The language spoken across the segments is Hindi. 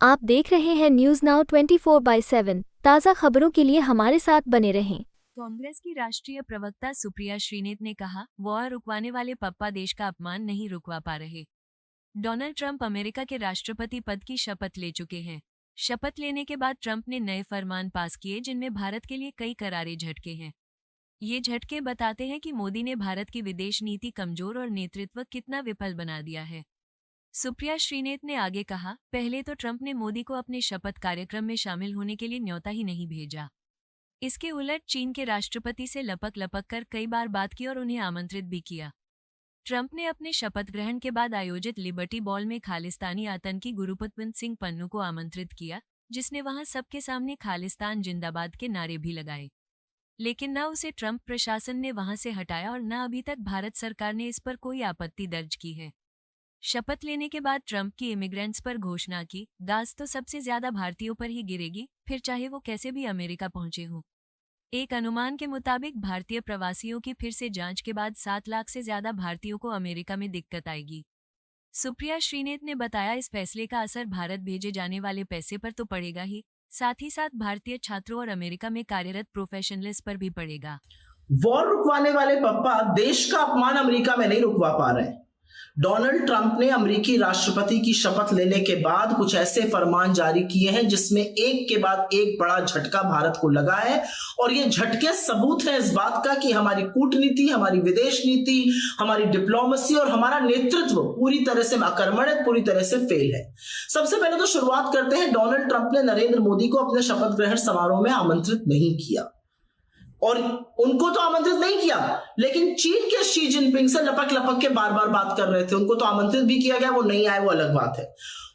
आप देख रहे हैं न्यूज नाउ 24/7 ताज़ा खबरों के लिए हमारे साथ बने रहें। कांग्रेस की राष्ट्रीय प्रवक्ता सुप्रिया श्रीनेत ने कहा, वॉर रुकवाने वाले पप्पा देश का अपमान नहीं रुकवा पा रहे। डोनाल्ड ट्रंप अमेरिका के राष्ट्रपति पद की शपथ ले चुके हैं। शपथ लेने के बाद ट्रंप ने नए फरमान पास किए जिनमें भारत के लिए कई करारे झटके हैं। ये झटके बताते हैं कि मोदी ने भारत की विदेश नीति कमजोर और नेतृत्व कितना विफल बना दिया है। सुप्रिया श्रीनेत ने आगे कहा, पहले तो ट्रंप ने मोदी को अपने शपथ कार्यक्रम में शामिल होने के लिए न्योता ही नहीं भेजा। इसके उलट चीन के राष्ट्रपति से लपक कर कई बार बात की और उन्हें आमंत्रित भी किया। ट्रंप ने अपने शपथ ग्रहण के बाद आयोजित लिबर्टी बॉल में खालिस्तानी आतंकी गुरपतवंत सिंह पन्नू को आमंत्रित किया, जिसने वहां सबके सामने खालिस्तान जिंदाबाद के नारे भी लगाए। लेकिन न उसे ट्रंप प्रशासन ने वहां से हटाया और न अभी तक भारत सरकार ने इस पर कोई आपत्ति दर्ज की है। शपथ लेने के बाद ट्रंप की इमिग्रेंट्स पर घोषणा की, दास तो सबसे ज्यादा भारतीयों पर ही गिरेगी, फिर चाहे वो कैसे भी अमेरिका पहुंचे हों। एक अनुमान के मुताबिक भारतीय प्रवासियों की फिर से जांच के बाद 7 लाख से ज्यादा भारतीयों को अमेरिका में दिक्कत आएगी। सुप्रिया श्रीनेत ने बताया, इस फैसले का असर भारत भेजे जाने वाले पैसे पर तो पड़ेगा ही, साथ ही साथ भारतीय छात्रों और अमेरिका में कार्यरत प्रोफेशनल्स पर भी पड़ेगा। वॉर रुकवाने वाले पप्पा देश का अपमान अमेरिका में नहीं रुकवा पा रहे। डोनाल्ड ट्रंप ने अमेरिकी राष्ट्रपति की शपथ लेने के बाद कुछ ऐसे फरमान जारी किए हैं जिसमें एक के बाद एक बड़ा झटका भारत को लगा है, और ये झटके सबूत है इस बात का कि हमारी कूटनीति, हमारी विदेश नीति, हमारी डिप्लोमेसी और हमारा नेतृत्व पूरी तरह से अकर्मण्य, पूरी तरह से फेल है। सबसे पहले तो शुरुआत करते हैं, डोनाल्ड ट्रंप ने नरेंद्र मोदी को अपने शपथ ग्रहण समारोह में आमंत्रित नहीं किया, और उनको तो आमंत्रित नहीं किया, लेकिन चीन के शी जिनपिंग से लपक के बार बार बात कर रहे थे। उनको तो आमंत्रित भी किया गया, वो नहीं आए वो अलग बात है।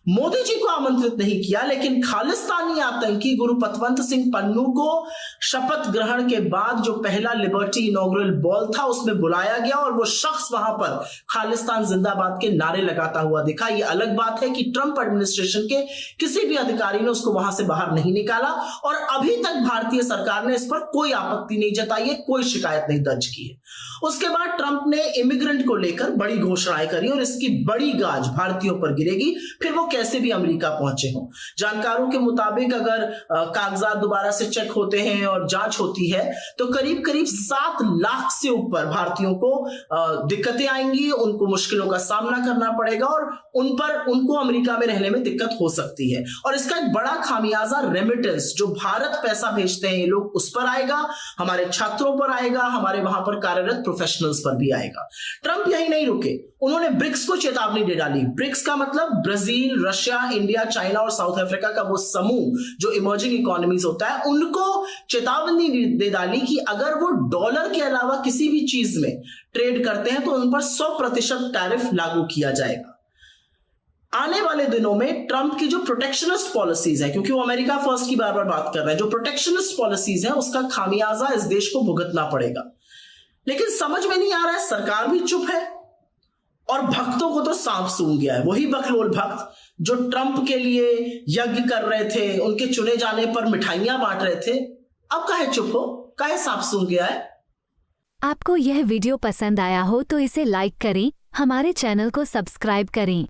मोदी जी को आमंत्रित नहीं किया, लेकिन खालिस्तानी आतंकी गुरपतवंत सिंह पन्नू को शपथ ग्रहण के बाद जो पहला लिबर्टी इनॉग्रल बॉल था उसमें बुलाया गया, और वो शख्स वहां पर खालिस्तान जिंदाबाद के नारे लगाता हुआ दिखा। ये अलग बात है कि ट्रंप एडमिनिस्ट्रेशन के किसी भी अधिकारी ने उसको वहां से बाहर नहीं निकाला, और अभी तक भारतीय सरकार ने इस पर कोई आपत्ति नहीं जताई है, कोई शिकायत नहीं दर्ज की है। उसके बाद ट्रंप ने इमिग्रेंट को लेकर बड़ी घोषणाएं करी, और इसकी बड़ी गाज भारतीयों पर गिरेगी, फिर वो कैसे भी अमेरिका पहुंचे हों। जानकारों के मुताबिक अगर कागजात दोबारा से चेक होते हैं और जांच होती है तो करीब 7 लाख से ऊपर भारतीयों को दिक्कतें आएंगी, उनको मुश्किलों का सामना करना पड़ेगा, और उनको अमेरिका में रहने में दिक्कत हो सकती है। और इसका एक बड़ा खामियाजा रेमिटेंस, जो भारत पैसा भेजते हैं ये लोग, उस पर आएगा, हमारे छात्रों पर आएगा, हमारे वहां पर कार्यरत प्रोफेशनल्स पर भी आएगा। ट्रंप यही नहीं रुके, उन्होंने ब्रिक्स को चेतावनी दे डाली। ब्रिक्स का मतलब ब्राजील, रशिया, इंडिया, चाइना और साउथ अफ्रीका का वो समूह जो इमर्जिंग इकोनॉमीज होता है, उनको चेतावनी दे डाली कि अगर वो डॉलर के अलावा किसी भी चीज में ट्रेड करते हैं तो उन पर 100% टैरिफ लागू किया जाएगा। आने वाले दिनों में ट्रंप की जो प्रोटेक्शनिस्ट पॉलिसीज है, क्योंकि वो अमेरिका फर्स्ट की बार बार बात कर रहे हैं, जो प्रोटेक्शनिस्ट पॉलिसीज है उसका खामियाजा इस देश को भुगतना पड़ेगा। लेकिन समझ में नहीं आ रहा है, सरकार भी चुप है और भक्तों को तो सांप सूंघ गया है। वही बकलोल भक्त जो ट्रंप के लिए यज्ञ कर रहे थे, उनके चुने जाने पर मिठाइयां बांट रहे थे, अब काहे चुप हो, काहे सांप सूंघ गया है। आपको यह वीडियो पसंद आया हो तो इसे लाइक करें, हमारे चैनल को सब्सक्राइब करें।